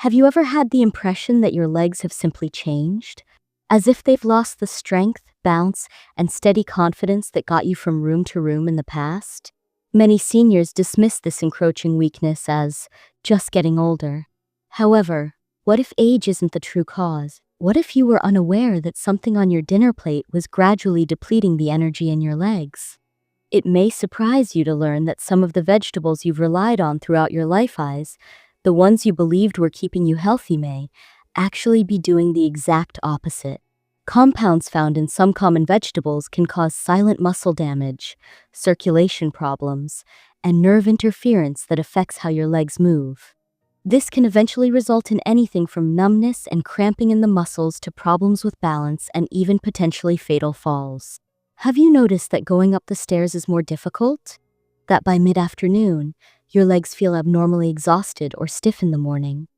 Have you ever had the impression that your legs have simply changed? As if they've lost the strength, bounce, and steady confidence that got you from room to room in the past? Many seniors dismiss this encroaching weakness as just getting older. However, what if age isn't the true cause? What if you were unaware that something on your dinner plate was gradually depleting the energy in your legs? It may surprise you to learn that some of the vegetables you've relied on throughout your life, the ones you believed were keeping you healthy, may actually be doing the exact opposite. Compounds found in some common vegetables can cause silent muscle damage, circulation problems, and nerve interference that affects how your legs move. This can eventually result in anything from numbness and cramping in the muscles to problems with balance and even potentially fatal falls. Have you noticed that going up the stairs is more difficult? That by mid-afternoon, your legs feel abnormally exhausted or stiff in the morning?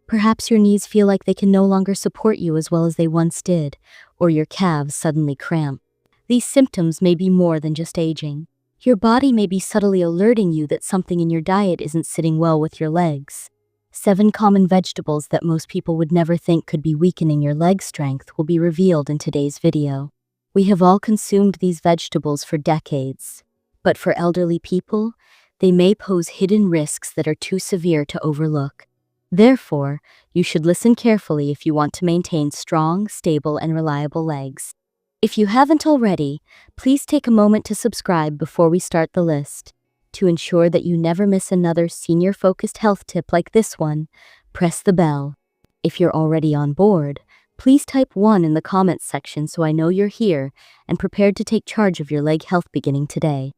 Perhaps your knees feel like they can no longer support you as well as they once did, or your calves suddenly cramp. These symptoms may be more than just aging. Your body may be subtly alerting you that something in your diet isn't sitting well with your legs. 7 common vegetables that most people would never think could be weakening your leg strength will be revealed in today's video. We have all consumed these vegetables for decades, but for elderly people, they may pose hidden risks that are too severe to overlook. Therefore, you should listen carefully if you want to maintain strong, stable, and reliable legs. If you haven't already, please take a moment to subscribe before we start the list. To ensure that you never miss another senior-focused health tip like this one, press the bell. If you're already on board, please type 1 in the comments section so I know you're here and prepared to take charge of your leg health beginning today.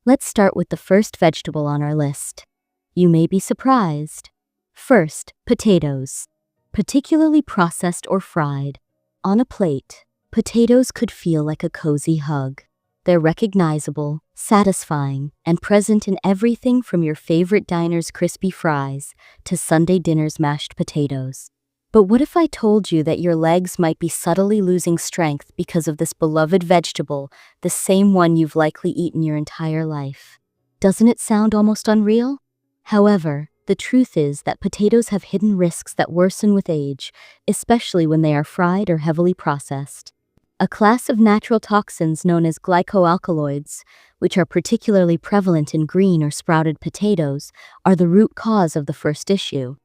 Let's start with the first vegetable on our list. You may be surprised. First, potatoes. Particularly processed or fried. On a plate, potatoes could feel like a cozy hug. They're recognizable, satisfying, and present in everything from your favorite diner's crispy fries to Sunday dinner's mashed potatoes. But what if I told you that your legs might be subtly losing strength because of this beloved vegetable, the same one you've likely eaten your entire life? Doesn't it sound almost unreal? However, the truth is that potatoes have hidden risks that worsen with age, especially when they are fried or heavily processed. A class of natural toxins known as glycoalkaloids, which are particularly prevalent in green or sprouted potatoes, are the root cause of the first issue.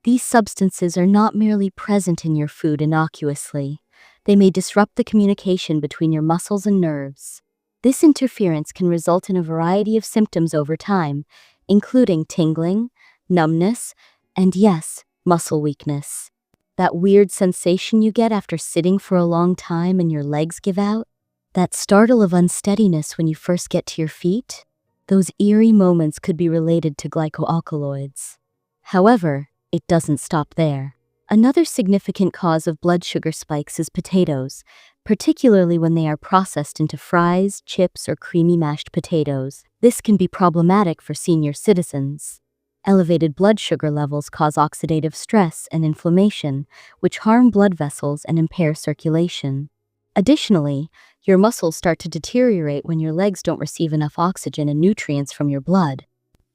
These substances are not merely present in your food innocuously. They may disrupt the communication between your muscles and nerves. This interference can result in a variety of symptoms over time, including tingling, numbness, and yes, muscle weakness. That weird sensation you get after sitting for a long time and your legs give out? That startle of unsteadiness when you first get to your feet? Those eerie moments could be related to glycoalkaloids. However, it doesn't stop there. Another significant cause of blood sugar spikes is potatoes, particularly when they are processed into fries, chips, or creamy mashed potatoes. This can be problematic for senior citizens. Elevated blood sugar levels cause oxidative stress and inflammation, which harm blood vessels and impair circulation. Additionally, your muscles start to deteriorate when your legs don't receive enough oxygen and nutrients from your blood.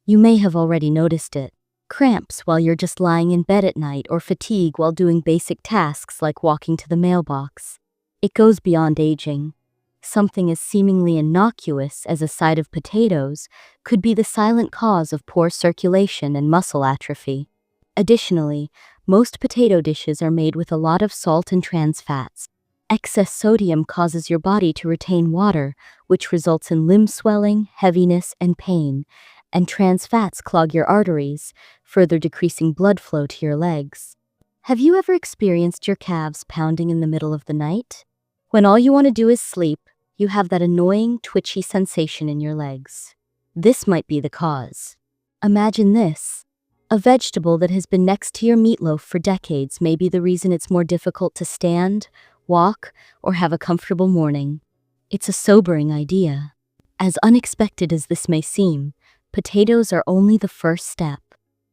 You may have already noticed it. Cramps while you're just lying in bed at night, or fatigue while doing basic tasks like walking to the mailbox. It goes beyond aging. Something as seemingly innocuous as a side of potatoes could be the silent cause of poor circulation and muscle atrophy. Additionally, most potato dishes are made with a lot of salt and trans fats. Excess sodium causes your body to retain water, which results in limb swelling, heaviness, and pain, and trans fats clog your arteries, further decreasing blood flow to your legs. Have you ever experienced your calves pounding in the middle of the night? When all you want to do is sleep, you have that annoying, twitchy sensation in your legs. This might be the cause. Imagine this. A vegetable that has been next to your meatloaf for decades may be the reason it's more difficult to stand, walk, or have a comfortable morning. It's a sobering idea. As unexpected as this may seem, potatoes are only the first step.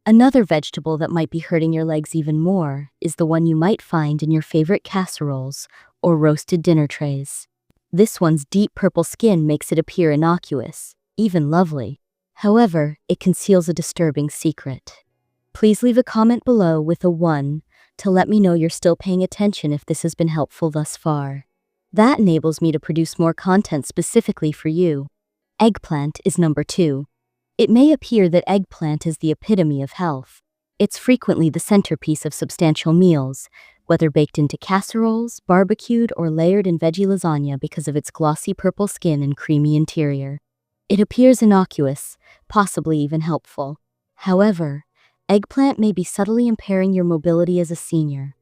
Another vegetable that might be hurting your legs even more is the one you might find in your favorite casseroles or roasted dinner trays. This one's deep purple skin makes it appear innocuous, even lovely. However, it conceals a disturbing secret. Please leave a comment below with a 1 to let me know you're still paying attention if this has been helpful thus far. That enables me to produce more content specifically for you. Eggplant is number 2. It may appear that eggplant is the epitome of health. It's frequently the centerpiece of substantial meals, whether baked into casseroles, barbecued, or layered in veggie lasagna because of its glossy purple skin and creamy interior. It appears innocuous, possibly even helpful. However, eggplant may be subtly impairing your mobility as a senior.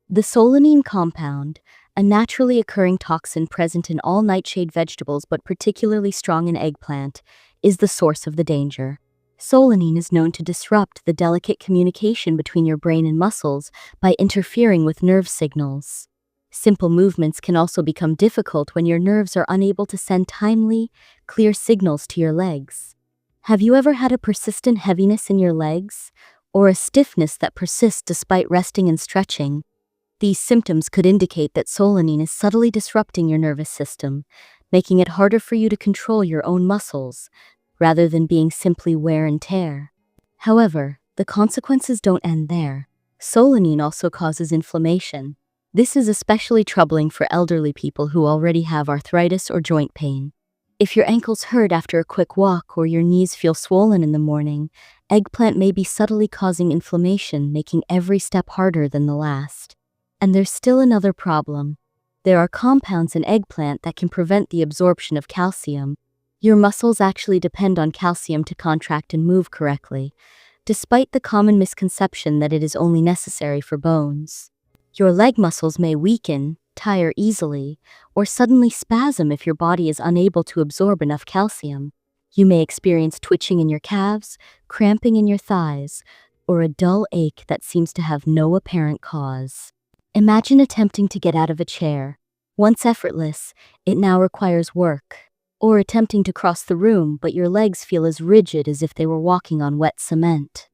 The solanine compound, a naturally occurring toxin present in all nightshade vegetables but particularly strong in eggplant, is the source of the danger. Solanine is known to disrupt the delicate communication between your brain and muscles by interfering with nerve signals. Simple movements can also become difficult when your nerves are unable to send timely, clear signals to your legs. Have you ever had a persistent heaviness in your legs, or a stiffness that persists despite resting and stretching? These symptoms could indicate that solanine is subtly disrupting your nervous system, making it harder for you to control your own muscles, rather than being simply wear and tear. However, the consequences don't end there. Solanine also causes inflammation. This is especially troubling for elderly people who already have arthritis or joint pain. If your ankles hurt after a quick walk or your knees feel swollen in the morning, eggplant may be subtly causing inflammation, making every step harder than the last. And there's still another problem. There are compounds in eggplant that can prevent the absorption of calcium. Your muscles actually depend on calcium to contract and move correctly, despite the common misconception that it is only necessary for bones. Your leg muscles may weaken, tire easily, or suddenly spasm if your body is unable to absorb enough calcium. You may experience twitching in your calves, cramping in your thighs, or a dull ache that seems to have no apparent cause. Imagine attempting to get out of a chair. Once effortless, it now requires work. Or attempting to cross the room, but your legs feel as rigid as if they were walking on wet cement.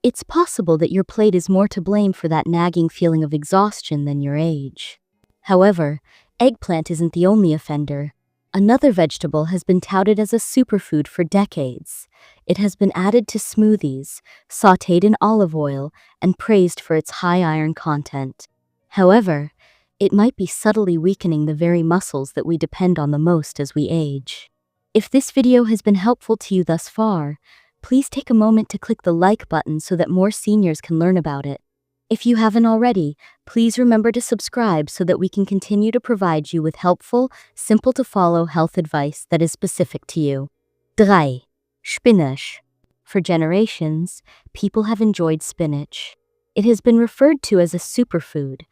It's possible that your plate is more to blame for that nagging feeling of exhaustion than your age. However, eggplant isn't the only offender. Another vegetable has been touted as a superfood for decades. It has been added to smoothies, sautéed in olive oil, and praised for its high iron content. However, it might be subtly weakening the very muscles that we depend on the most as we age. If this video has been helpful to you thus far, please take a moment to click the like button so that more seniors can learn about it. If you haven't already, please remember to subscribe so that we can continue to provide you with helpful, simple-to-follow health advice that is specific to you. 3. Spinach. For generations, people have enjoyed spinach. It has been referred to as a superfood,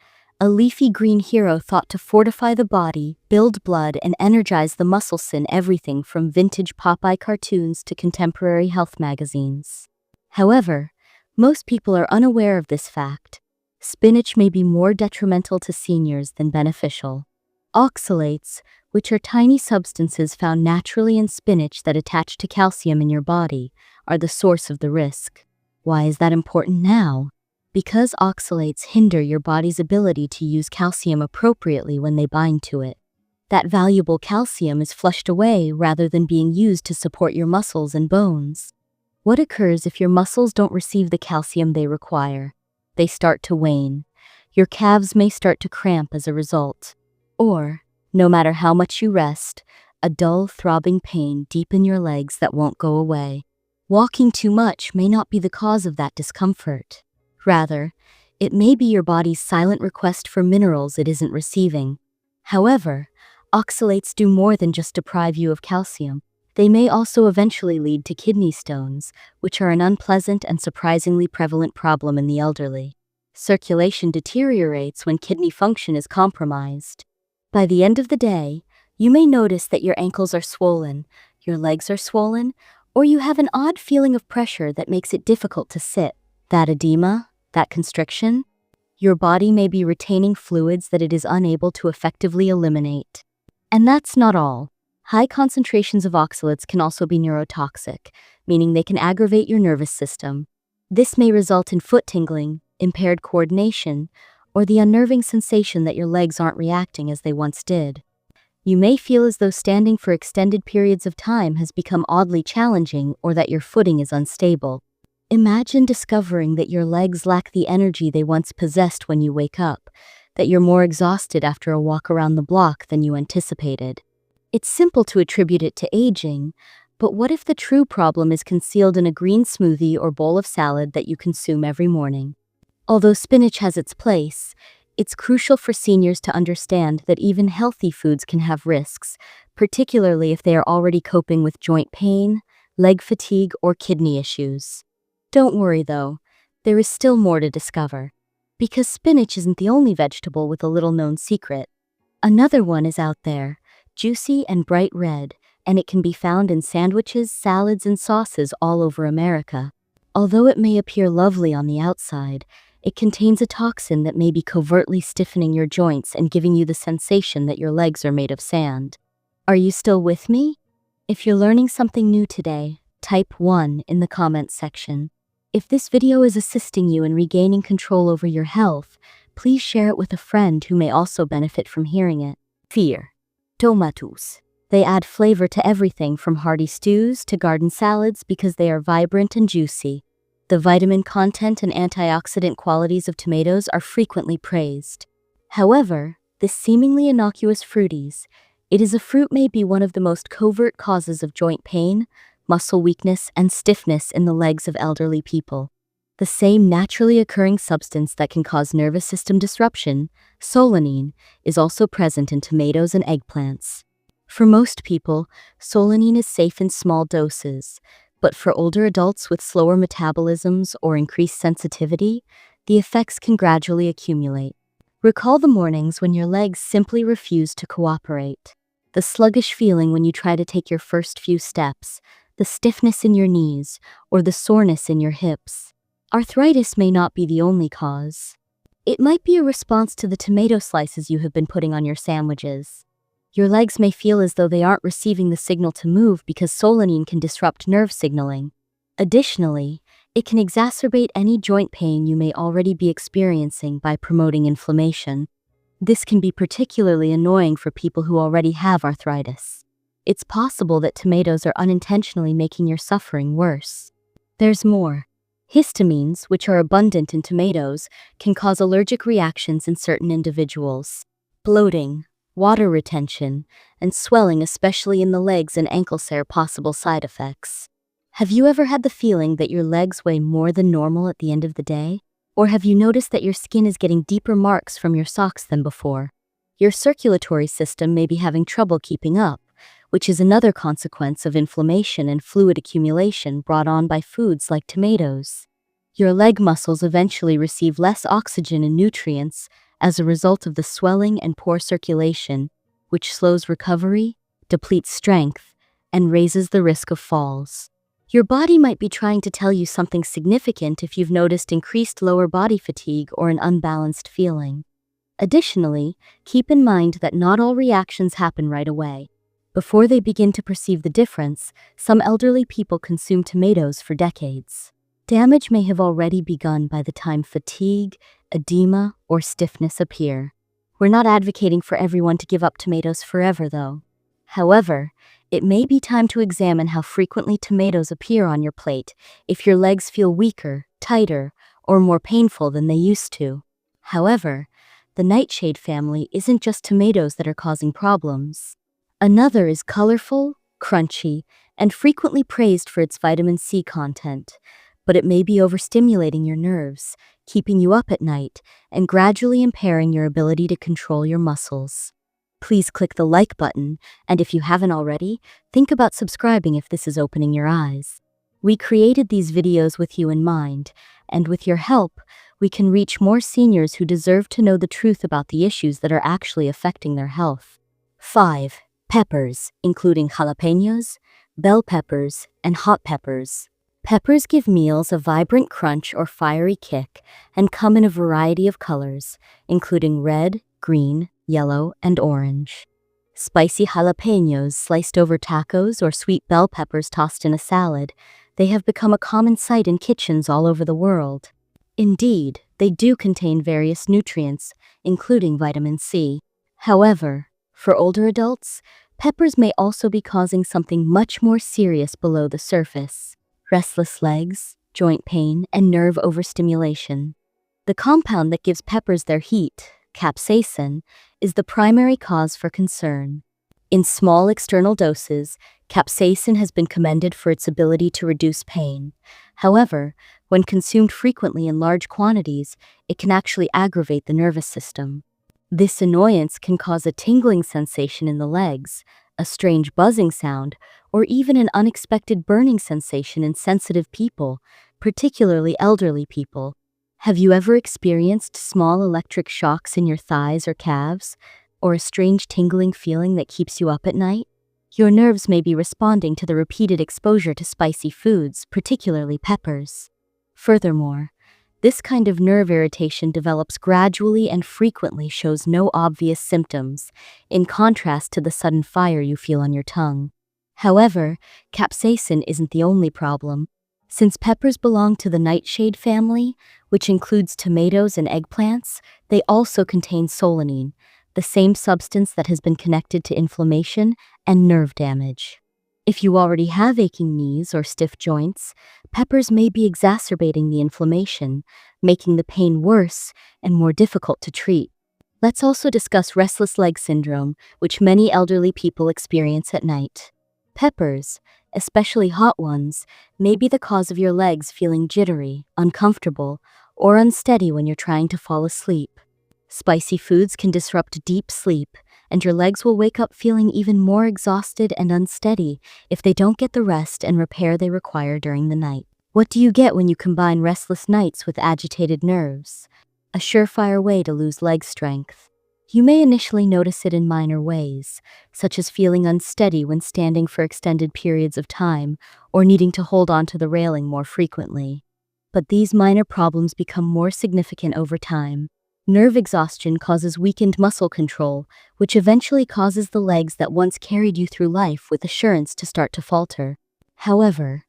a leafy green hero thought to fortify the body, build blood, and energize the muscles in everything from vintage Popeye cartoons to contemporary health magazines. However, most people are unaware of this fact. Spinach may be more detrimental to seniors than beneficial. Oxalates, which are tiny substances found naturally in spinach that attach to calcium in your body, are the source of the risk. Why is that important now? Because oxalates hinder your body's ability to use calcium appropriately when they bind to it. That valuable calcium is flushed away rather than being used to support your muscles and bones. What occurs if your muscles don't receive the calcium they require? They start to wane. Your calves may start to cramp as a result. Or, no matter how much you rest, a dull, throbbing pain deep in your legs that won't go away. Walking too much may not be the cause of that discomfort. Rather, it may be your body's silent request for minerals it isn't receiving. However, oxalates do more than just deprive you of calcium. They may also eventually lead to kidney stones, which are an unpleasant and surprisingly prevalent problem in the elderly. Circulation deteriorates when kidney function is compromised. By the end of the day, you may notice that your ankles are swollen, your legs are swollen, or you have an odd feeling of pressure that makes it difficult to sit. That edema, that constriction, your body may be retaining fluids that it is unable to effectively eliminate. And that's not all. High concentrations of oxalates can also be neurotoxic, meaning they can aggravate your nervous system. This may result in foot tingling, impaired coordination, or the unnerving sensation that your legs aren't reacting as they once did. You may feel as though standing for extended periods of time has become oddly challenging or that your footing is unstable. Imagine discovering that your legs lack the energy they once possessed when you wake up, that you're more exhausted after a walk around the block than you anticipated. It's simple to attribute it to aging, but what if the true problem is concealed in a green smoothie or bowl of salad that you consume every morning? Although spinach has its place, it's crucial for seniors to understand that even healthy foods can have risks, particularly if they are already coping with joint pain, leg fatigue, or kidney issues. Don't worry though, there is still more to discover. Because spinach isn't the only vegetable with a little-known secret. Another one is out there, juicy and bright red, and it can be found in sandwiches, salads, and sauces all over America. Although it may appear lovely on the outside, it contains a toxin that may be covertly stiffening your joints and giving you the sensation that your legs are made of sand. Are you still with me? If you're learning something new today, type 1 in the comments section. If this video is assisting you in regaining control over your health, please share it with a friend who may also benefit from hearing it. Fear. Tomatoes. They add flavor to everything from hearty stews to garden salads because they are vibrant and juicy. The vitamin content and antioxidant qualities of tomatoes are frequently praised. However, this seemingly innocuous fruities, it is a fruit may be one of the most covert causes of joint pain, muscle weakness, and stiffness in the legs of elderly people. The same naturally occurring substance that can cause nervous system disruption, solanine, is also present in tomatoes and eggplants. For most people, solanine is safe in small doses, but for older adults with slower metabolisms or increased sensitivity, the effects can gradually accumulate. Recall the mornings when your legs simply refuse to cooperate. The sluggish feeling when you try to take your first few steps, the stiffness in your knees, or the soreness in your hips. Arthritis may not be the only cause. It might be a response to the tomato slices you have been putting on your sandwiches. Your legs may feel as though they aren't receiving the signal to move because solanine can disrupt nerve signaling. Additionally, it can exacerbate any joint pain you may already be experiencing by promoting inflammation. This can be particularly annoying for people who already have arthritis. It's possible that tomatoes are unintentionally making your suffering worse. There's more. Histamines, which are abundant in tomatoes, can cause allergic reactions in certain individuals. Bloating, water retention, and swelling, especially in the legs and ankles, are possible side effects. Have you ever had the feeling that your legs weigh more than normal at the end of the day? Or have you noticed that your skin is getting deeper marks from your socks than before? Your circulatory system may be having trouble keeping up, which is another consequence of inflammation and fluid accumulation brought on by foods like tomatoes. Your leg muscles eventually receive less oxygen and nutrients as a result of the swelling and poor circulation, which slows recovery, depletes strength, and raises the risk of falls. Your body might be trying to tell you something significant if you've noticed increased lower body fatigue or an unbalanced feeling. Additionally, keep in mind that not all reactions happen right away. Before they begin to perceive the difference, some elderly people consume tomatoes for decades. Damage may have already begun by the time fatigue, edema, or stiffness appear. We're not advocating for everyone to give up tomatoes forever, though. However, it may be time to examine how frequently tomatoes appear on your plate if your legs feel weaker, tighter, or more painful than they used to. However, the nightshade family isn't just tomatoes that are causing problems. Another is colorful, crunchy, and frequently praised for its vitamin C content, but it may be overstimulating your nerves, keeping you up at night, and gradually impairing your ability to control your muscles. Please click the like button, and if you haven't already, think about subscribing if this is opening your eyes. We created these videos with you in mind, and with your help, we can reach more seniors who deserve to know the truth about the issues that are actually affecting their health. 5. Peppers, including jalapenos, bell peppers, and hot peppers. Peppers give meals a vibrant crunch or fiery kick and come in a variety of colors, including red, green, yellow, and orange. Spicy jalapenos sliced over tacos or sweet bell peppers tossed in a salad, they have become a common sight in kitchens all over the world. Indeed, they do contain various nutrients, including vitamin C. However, for older adults, peppers may also be causing something much more serious below the surface: restless legs, joint pain, and nerve overstimulation. The compound that gives peppers their heat, capsaicin, is the primary cause for concern. In small external doses, capsaicin has been commended for its ability to reduce pain. However, when consumed frequently in large quantities, it can actually aggravate the nervous system. This annoyance can cause a tingling sensation in the legs, a strange buzzing sound, or even an unexpected burning sensation in sensitive people, particularly elderly people. Have you ever experienced small electric shocks in your thighs or calves, or a strange tingling feeling that keeps you up at night? Your nerves may be responding to the repeated exposure to spicy foods, particularly peppers. Furthermore, this kind of nerve irritation develops gradually and frequently shows no obvious symptoms, in contrast to the sudden fire you feel on your tongue. However, capsaicin isn't the only problem. Since peppers belong to the nightshade family, which includes tomatoes and eggplants, they also contain solanine, the same substance that has been connected to inflammation and nerve damage. If you already have aching knees or stiff joints, peppers may be exacerbating the inflammation, making the pain worse and more difficult to treat. Let's also discuss restless leg syndrome, which many elderly people experience at night. Peppers, especially hot ones, may be the cause of your legs feeling jittery, uncomfortable, or unsteady when you're trying to fall asleep. Spicy foods can disrupt deep sleep, and your legs will wake up feeling even more exhausted and unsteady if they don't get the rest and repair they require during the night. What do you get when you combine restless nights with agitated nerves? A surefire way to lose leg strength. You may initially notice it in minor ways, such as feeling unsteady when standing for extended periods of time or needing to hold onto the railing more frequently. But these minor problems become more significant over time. Nerve exhaustion causes weakened muscle control, which eventually causes the legs that once carried you through life with assurance to start to falter. However,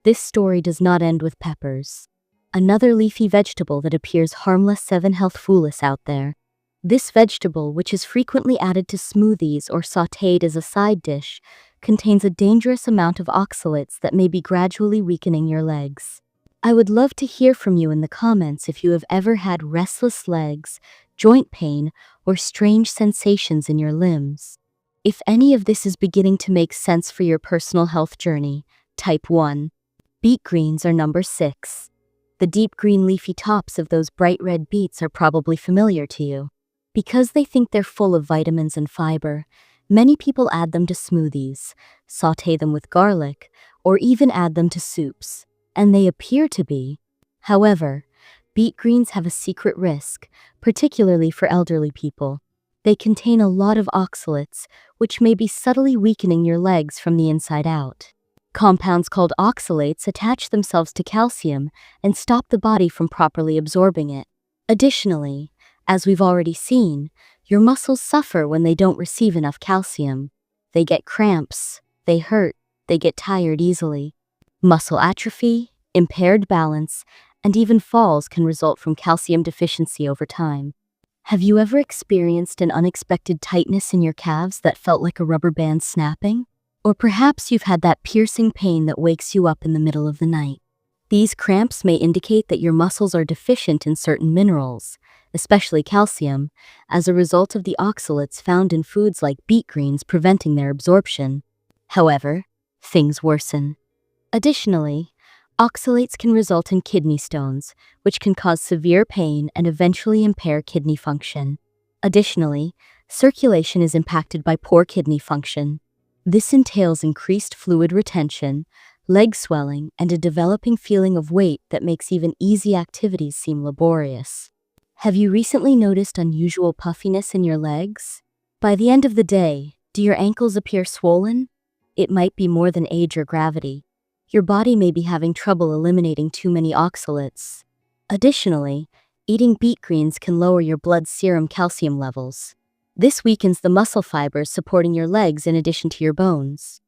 this story does not end with peppers. Another leafy vegetable that appears harmless 7 healthfulness out there. This vegetable, which is frequently added to smoothies or sautéed as a side dish, contains a dangerous amount of oxalates that may be gradually weakening your legs. I would love to hear from you in the comments if you have ever had restless legs, joint pain, or strange sensations in your limbs. If any of this is beginning to make sense for your personal health journey, type 1. Beet greens are number 6. The deep green leafy tops of those bright red beets are probably familiar to you. Because they think they're full of vitamins and fiber, many people add them to smoothies, sauté them with garlic, or even add them to soups. And they appear to be. However, beet greens have a secret risk, particularly for elderly people. They contain a lot of oxalates, which may be subtly weakening your legs from the inside out. Compounds called oxalates attach themselves to calcium and stop the body from properly absorbing it. Additionally, as we've already seen, your muscles suffer when they don't receive enough calcium. They get cramps, they hurt, they get tired easily. Muscle atrophy, impaired balance, and even falls can result from calcium deficiency over time. Have you ever experienced an unexpected tightness in your calves that felt like a rubber band snapping? Or perhaps you've had that piercing pain that wakes you up in the middle of the night. These cramps may indicate that your muscles are deficient in certain minerals, especially calcium, as a result of the oxalates found in foods like beet greens preventing their absorption. However, things worsen. Additionally, oxalates can result in kidney stones, which can cause severe pain and eventually impair kidney function. Additionally, circulation is impacted by poor kidney function. This entails increased fluid retention, leg swelling, and a developing feeling of weight that makes even easy activities seem laborious. Have you recently noticed unusual puffiness in your legs? By the end of the day, do your ankles appear swollen? It might be more than age or gravity. Your body may be having trouble eliminating too many oxalates. Additionally, eating beet greens can lower your blood serum calcium levels. This weakens the muscle fibers supporting your legs in addition to your bones.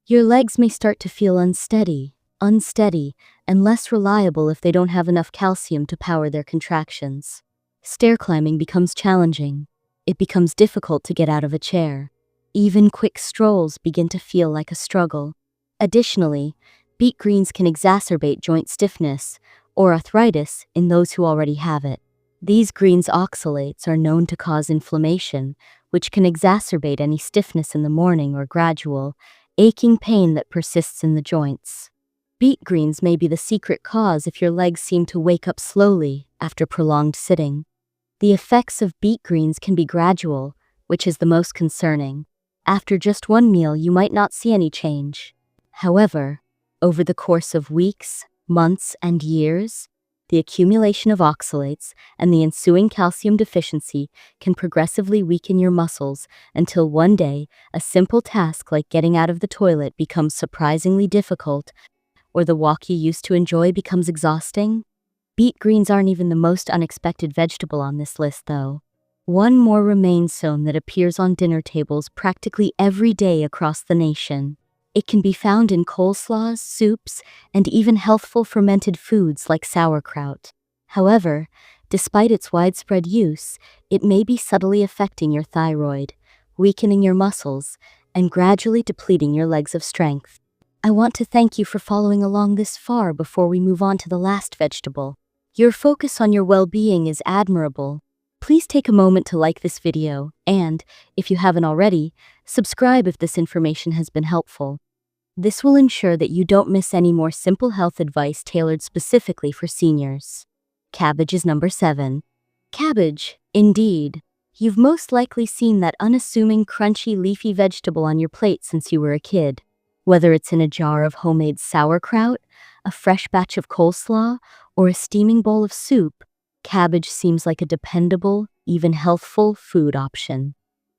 Your legs may start to feel unsteady, and less reliable if they don't have enough calcium to power their contractions. Stair climbing becomes challenging. It becomes difficult to get out of a chair. Even quick strolls begin to feel like a struggle. Additionally, Beet greens can exacerbate joint stiffness or arthritis in those who already have it. These greens oxalates are known to cause inflammation, which can exacerbate any stiffness in the morning or gradual, aching pain that persists in the joints. Beet greens may be the secret cause if your legs seem to wake up slowly after prolonged sitting. The effects of beet greens can be gradual, which is the most concerning. After just one meal, you might not see any change. However, over the course of weeks, months, and years, the accumulation of oxalates and the ensuing calcium deficiency can progressively weaken your muscles until one day, a simple task like getting out of the toilet becomes surprisingly difficult, or the walk you used to enjoy becomes exhausting. Beet greens aren't even the most unexpected vegetable on this list, though. One more remains shown that appears on dinner tables practically every day across the nation. It can be found in coleslaws, soups, and even healthful fermented foods like sauerkraut. However, despite its widespread use, it may be subtly affecting your thyroid, weakening your muscles, and gradually depleting your legs of strength. I want to thank you for following along this far before we move on to the last vegetable. Your focus on your well-being is admirable. Please take a moment to like this video and, if you haven't already, subscribe if this information has been helpful. This will ensure that you don't miss any more simple health advice tailored specifically for seniors. Cabbage is number 7. Cabbage, indeed. You've most likely seen that unassuming, crunchy, leafy vegetable on your plate since you were a kid. Whether it's in a jar of homemade sauerkraut, a fresh batch of coleslaw, or a steaming bowl of soup, cabbage seems like a dependable, even healthful food option.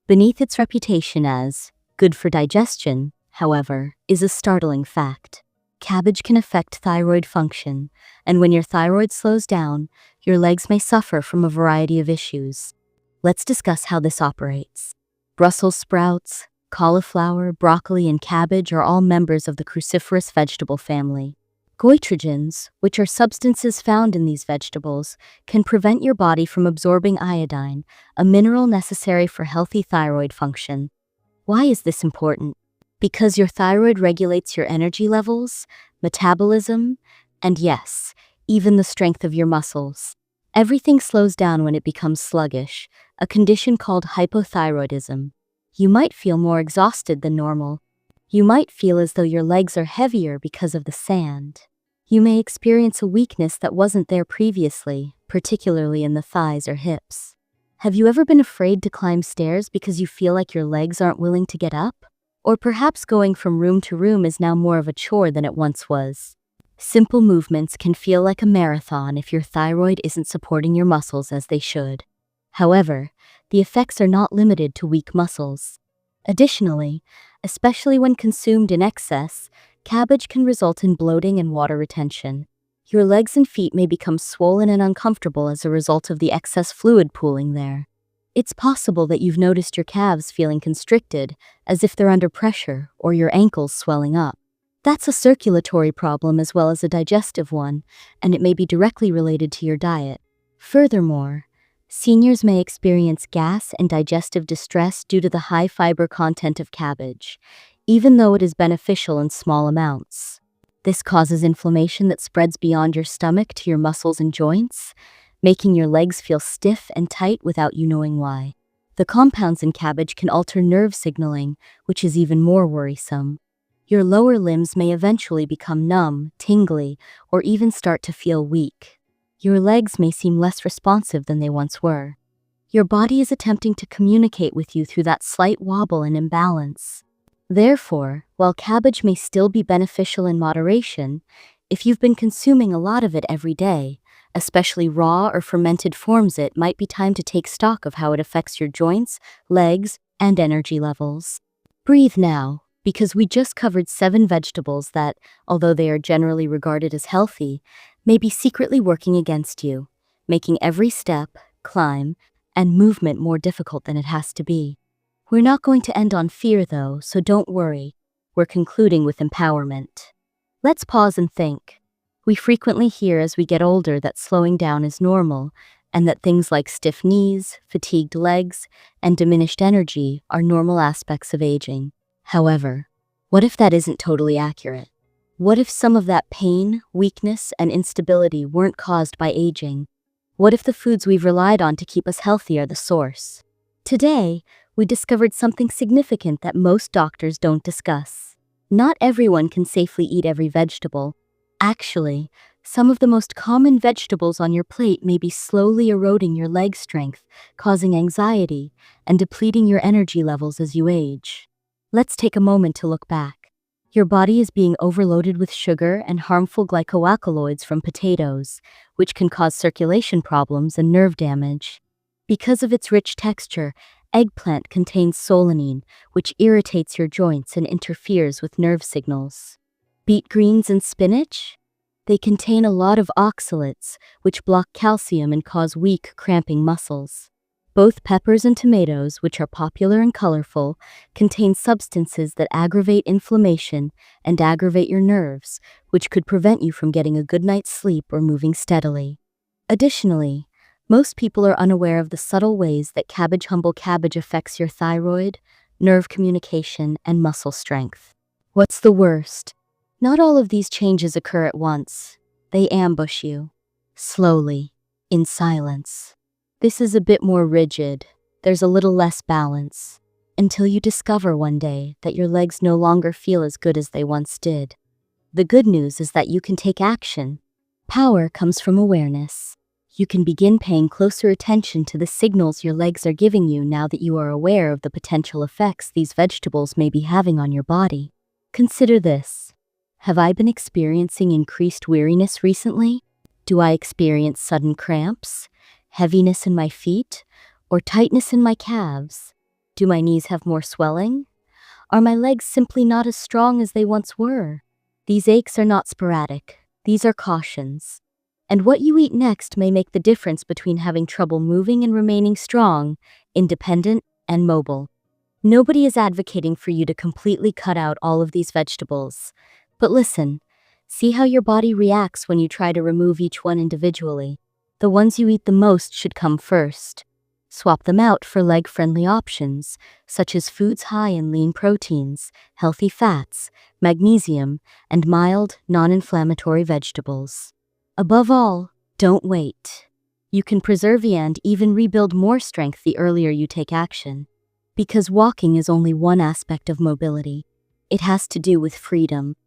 Beneath its reputation as good for digestion, however, is a startling fact. Cabbage can affect thyroid function, and when your thyroid slows down, your legs may suffer from a variety of issues. Let's discuss how this operates. Brussels sprouts, cauliflower, broccoli, and cabbage are all members of the cruciferous vegetable family. Goitrogens, which are substances found in these vegetables, can prevent your body from absorbing iodine, a mineral necessary for healthy thyroid function. Why is this important? Because your thyroid regulates your energy levels, metabolism, and yes, even the strength of your muscles. Everything slows down when it becomes sluggish, a condition called hypothyroidism. You might feel more exhausted than normal. You might feel as though your legs are heavier because of the sand. You may experience a weakness that wasn't there previously, particularly in the thighs or hips. Have you ever been afraid to climb stairs because you feel like your legs aren't willing to get up? Or perhaps going from room to room is now more of a chore than it once was. Simple movements can feel like a marathon if your thyroid isn't supporting your muscles as they should. However, the effects are not limited to weak muscles. Additionally, especially when consumed in excess, cabbage can result in bloating and water retention. Your legs and feet may become swollen and uncomfortable as a result of the excess fluid pooling there. It's possible that you've noticed your calves feeling constricted, as if they're under pressure, or your ankles swelling up. That's a circulatory problem as well as a digestive one, and it may be directly related to your diet. Furthermore, seniors may experience gas and digestive distress due to the high fiber content of cabbage, even though it is beneficial in small amounts. This causes inflammation that spreads beyond your stomach to your muscles and joints, making your legs feel stiff and tight without you knowing why. The compounds in cabbage can alter nerve signaling, which is even more worrisome. Your lower limbs may eventually become numb, tingly, or even start to feel weak. Your legs may seem less responsive than they once were. Your body is attempting to communicate with you through that slight wobble and imbalance. Therefore, while cabbage may still be beneficial in moderation, if you've been consuming a lot of it every day, especially raw or fermented forms, it might be time to take stock of how it affects your joints, legs, and energy levels. Breathe now, because we just covered 7 vegetables that, although they are generally regarded as healthy, may be secretly working against you, making every step, climb, and movement more difficult than it has to be. We're not going to end on fear though, so don't worry. We're concluding with empowerment. Let's pause and think. We frequently hear as we get older that slowing down is normal, and that things like stiff knees, fatigued legs, and diminished energy are normal aspects of aging. However, what if that isn't totally accurate? What if some of that pain, weakness, and instability weren't caused by aging? What if the foods we've relied on to keep us healthy are the source? Today, we discovered something significant that most doctors don't discuss. Not everyone can safely eat every vegetable. Actually, some of the most common vegetables on your plate may be slowly eroding your leg strength, causing anxiety, and depleting your energy levels as you age. Let's take a moment to look back. Your body is being overloaded with sugar and harmful glycoalkaloids from potatoes, which can cause circulation problems and nerve damage. Because of its rich texture, eggplant contains solanine, which irritates your joints and interferes with nerve signals. Beet greens and spinach? They contain a lot of oxalates, which block calcium and cause weak, cramping muscles. Both peppers and tomatoes, which are popular and colorful, contain substances that aggravate inflammation and aggravate your nerves, which could prevent you from getting a good night's sleep or moving steadily. Additionally, most people are unaware of the subtle ways that cabbage affects your thyroid, nerve communication, and muscle strength. What's the worst? Not all of these changes occur at once. They ambush you. Slowly, in silence. This is a bit more rigid. There's a little less balance. Until you discover one day that your legs no longer feel as good as they once did. The good news is that you can take action. Power comes from awareness. You can begin paying closer attention to the signals your legs are giving you now that you are aware of the potential effects these vegetables may be having on your body. Consider this. Have I been experiencing increased weariness recently? Do I experience sudden cramps, heaviness in my feet, or tightness in my calves? Do my knees have more swelling? Are my legs simply not as strong as they once were? These aches are not sporadic. These are cautions. And what you eat next may make the difference between having trouble moving and remaining strong, independent, and mobile. Nobody is advocating for you to completely cut out all of these vegetables. But listen, see how your body reacts when you try to remove each one individually. The ones you eat the most should come first. Swap them out for leg-friendly options, such as foods high in lean proteins, healthy fats, magnesium, and mild, non-inflammatory vegetables. Above all, don't wait. You can preserve and even rebuild more strength the earlier you take action. Because walking is only one aspect of mobility. It has to do with freedom.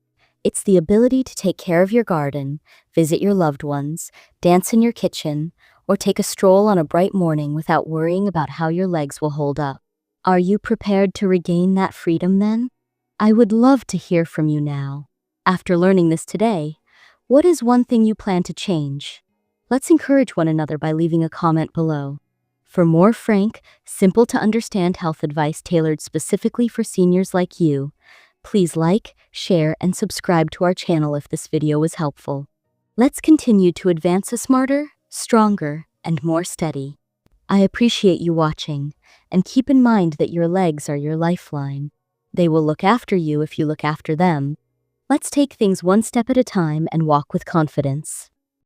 It's the ability to take care of your garden, visit your loved ones, dance in your kitchen, or take a stroll on a bright morning without worrying about how your legs will hold up. Are you prepared to regain that freedom then? I would love to hear from you now. After learning this today, what is one thing you plan to change? Let's encourage one another by leaving a comment below. For more frank, simple-to-understand health advice tailored specifically for seniors like you, please like, share, and subscribe to our channel if this video was helpful. Let's continue to advance a smarter, stronger, and more steady. I appreciate you watching, and keep in mind that your legs are your lifeline. They will look after you if you look after them. Let's take things one step at a time and walk with confidence.